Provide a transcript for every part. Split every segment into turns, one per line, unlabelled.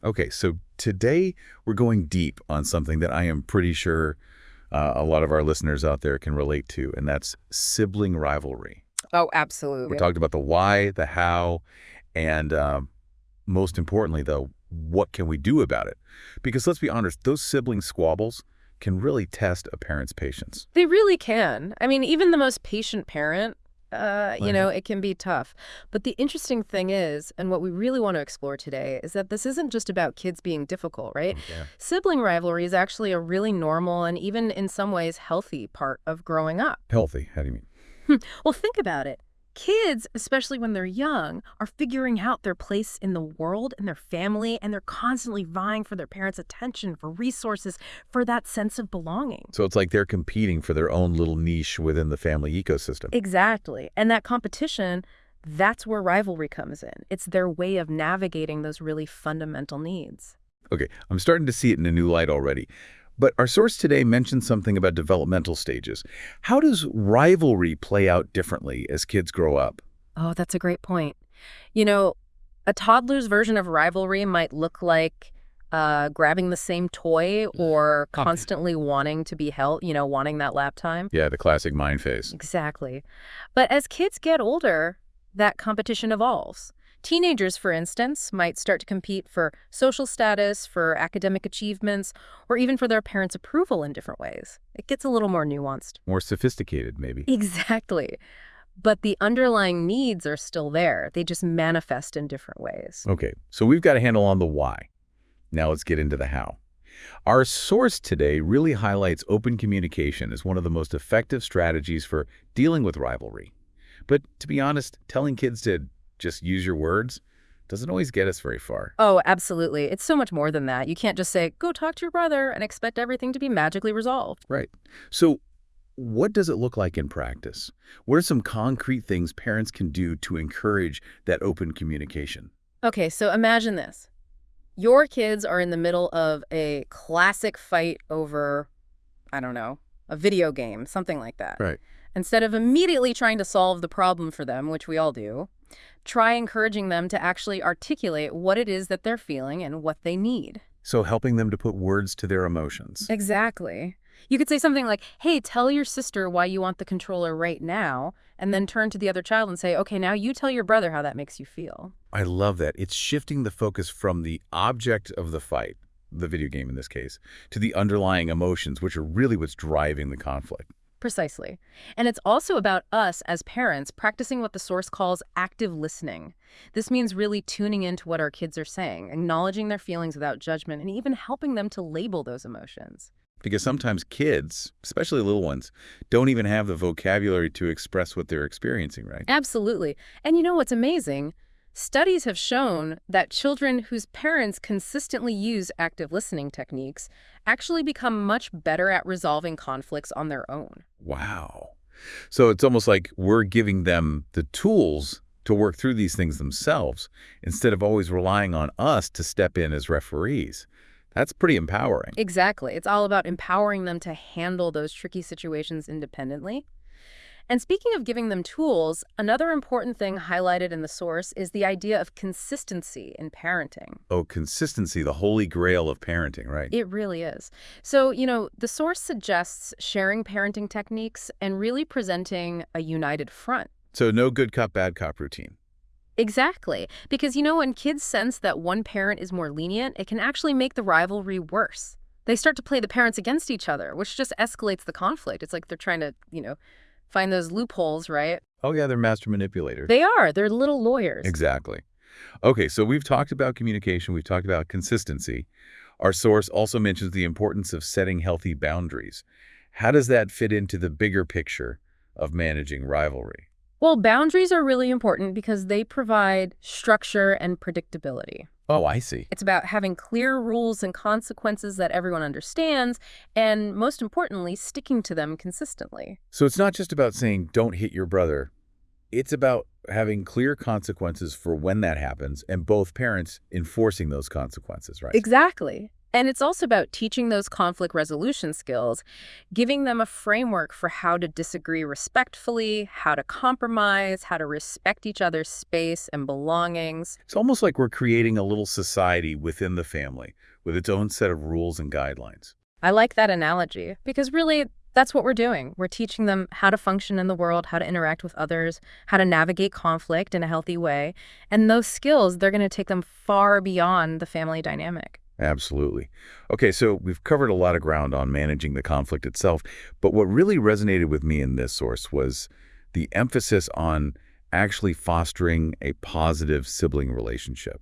Okay, so today we're going deep on something that I am pretty sure a lot of our listeners out there can relate to, and that's sibling rivalry.
Oh,
We're
absolutely.
talking about the why, the how, and most importantly, though, what can we do about it? Because let's be honest, those sibling squabbles can really test a parent's patience.
They really can. I mean, even the most patient parent,
Right.
it can be tough. But the interesting thing is, and what we really want to explore today, is that this isn't just about kids being difficult, right?
Okay.
Sibling rivalry is actually a really normal and even in some ways healthy part of growing up.
Healthy, how do you mean?
Well, think about it. Kids, especially when they're young, are figuring out their place in the world and their family, and they're constantly vying for their parents' attention, for resources, for that sense of belonging.
So it's like they're competing for their own little niche within the family ecosystem.
Exactly. And that competition, that's where rivalry comes in. It's their way of navigating those really fundamental needs.
Okay, I'm starting to see it in a new light already. But our source today mentioned something about developmental stages. How does rivalry play out differently as kids grow up?
Oh, that's a great point. You know, a toddler's version of rivalry might look like grabbing the same toy or
Okay.
constantly wanting to be held, wanting that lap time.
Yeah, the classic mind phase.
Exactly. But as kids get older, that competition evolves. Teenagers, for instance, might start to compete for social status, for academic achievements, or even for their parents' approval in different ways. It gets a little more nuanced.
More sophisticated, maybe.
Exactly. But the underlying needs are still there. They just manifest in different ways.
Okay, so we've got a handle on the why. Now let's get into the how. Our source today really highlights open communication as one of the most effective strategies for dealing with rivalry. But to be honest, telling kids to just use your words doesn't always get us very far.
Oh, absolutely. It's so much more than that. You can't just say, go talk to your brother and expect everything to be magically resolved.
Right. So what does it look like in practice? What are some concrete things parents can do to encourage that open communication?
Okay, so imagine this. Your kids are in the middle of a classic fight over, I don't know, a video game, something like that.
Right.
Instead of immediately trying to solve the problem for them, which we all do, try encouraging them to actually articulate what it is that they're feeling and what they need.
So helping them to put words to their emotions.
Exactly. You could say something like, hey, tell your sister why you want the controller right now, and then turn to the other child and say, okay, now you tell your brother how that makes you feel.
I love that. It's shifting the focus from the object of the fight, the video game in this case, to the underlying emotions, which are really what's driving the conflict.
Precisely. And it's also about us as parents practicing what the source calls active listening. This means really tuning into what our kids are saying, acknowledging their feelings without judgment, and even helping them to label those emotions.
Because sometimes kids, especially little ones, don't even have the vocabulary to express what they're experiencing, right?
Absolutely. And you know what's amazing? Studies have shown that children whose parents consistently use active listening techniques actually become much better at resolving conflicts on their own.
Wow. So it's almost like we're giving them the tools to work through these things themselves instead of always relying on us to step in as referees. That's pretty empowering.
Exactly. It's all about empowering them to handle those tricky situations independently. And speaking of giving them tools, another important thing highlighted in the source is the idea of consistency in parenting.
Oh, consistency, the holy grail of parenting, right?
It really is. So, the source suggests sharing parenting techniques and really presenting a united front.
So no good cop, bad cop routine.
Exactly. Because, when kids sense that one parent is more lenient, it can actually make the rivalry worse. They start to play the parents against each other, which just escalates the conflict. It's like they're trying to, find those loopholes, right?
Oh, yeah, they're master manipulators.
They are. They're little lawyers.
Exactly. Okay, so we've talked about communication, we've talked about consistency. Our source also mentions the importance of setting healthy boundaries. How does that fit into the bigger picture of managing rivalry?
Well, boundaries are really important because they provide structure and predictability.
Oh, I see.
It's about having clear rules and consequences that everyone understands, and most importantly, sticking to them consistently.
So it's not just about saying, don't hit your brother. It's about having clear consequences for when that happens and both parents enforcing those consequences, right?
Exactly. And it's also about teaching those conflict resolution skills, giving them a framework for how to disagree respectfully, how to compromise, how to respect each other's space and belongings.
It's almost like we're creating a little society within the family with its own set of rules and guidelines.
I like that analogy because really that's what we're doing. We're teaching them how to function in the world, how to interact with others, how to navigate conflict in a healthy way. And those skills, they're going to take them far beyond the family dynamic.
Absolutely. Okay, so we've covered a lot of ground on managing the conflict itself, but what really resonated with me in this source was the emphasis on actually fostering a positive sibling relationship.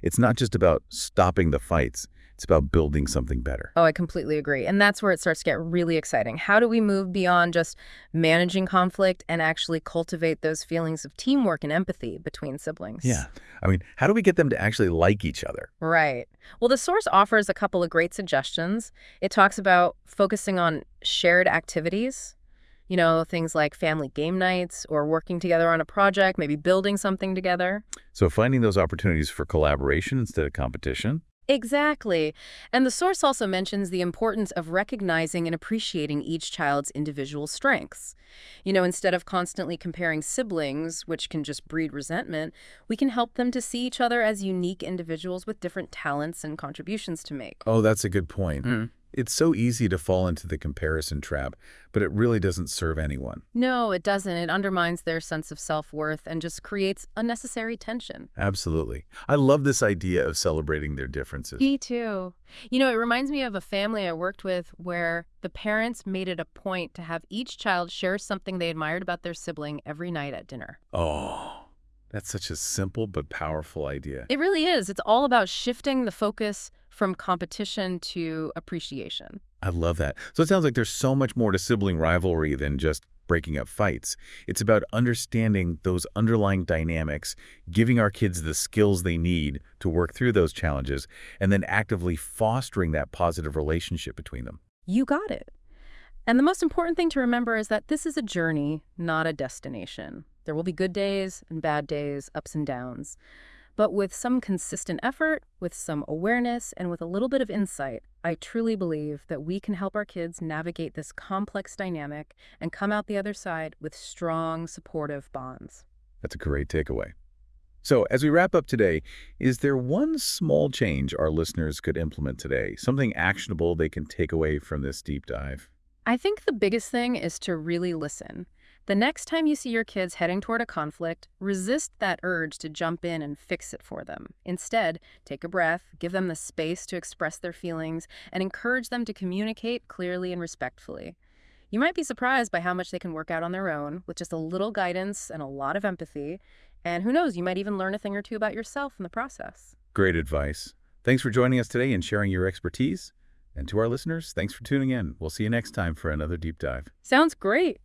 It's not just about stopping the fights, it's about building something better.
Oh, I completely agree. And that's where it starts to get really exciting. How do we move beyond just managing conflict and actually cultivate those feelings of teamwork and empathy between siblings?
Yeah. I mean, how do we get them to actually like each other?
Right. Well, the source offers a couple of great suggestions. It talks about focusing on shared activities, things like family game nights or working together on a project, maybe building something together.
So finding those opportunities for collaboration instead of competition.
Exactly. And the source also mentions the importance of recognizing and appreciating each child's individual strengths. Instead of constantly comparing siblings, which can just breed resentment, we can help them to see each other as unique individuals with different talents and contributions to make.
Oh, that's a good point. It's so easy to fall into the comparison trap, but it really doesn't serve anyone.
No, it doesn't. It undermines their sense of self-worth and just creates unnecessary tension.
Absolutely. I love this idea of celebrating their differences.
Me too. It reminds me of a family I worked with where the parents made it a point to have each child share something they admired about their sibling every night at dinner.
Oh, that's such a simple but powerful idea.
It really is. It's all about shifting the focus from competition to appreciation.
I love that. So it sounds like there's so much more to sibling rivalry than just breaking up fights. It's about understanding those underlying dynamics, giving our kids the skills they need to work through those challenges, and then actively fostering that positive relationship between them.
You got it. And the most important thing to remember is that this is a journey, not a destination. There will be good days and bad days, ups and downs. But with some consistent effort, with some awareness, and with a little bit of insight, I truly believe that we can help our kids navigate this complex dynamic and come out the other side with strong, supportive bonds.
That's a great takeaway. So as we wrap up today, is there one small change our listeners could implement today, something actionable they can take away from this deep dive?
I think the biggest thing is to really listen. The next time you see your kids heading toward a conflict, resist that urge to jump in and fix it for them. Instead, take a breath, give them the space to express their feelings, and encourage them to communicate clearly and respectfully. You might be surprised by how much they can work out on their own with just a little guidance and a lot of empathy. And who knows, you might even learn a thing or two about yourself in the process.
Great advice. Thanks for joining us today and sharing your expertise. And to our listeners, thanks for tuning in. We'll see you next time for another deep dive.
Sounds great.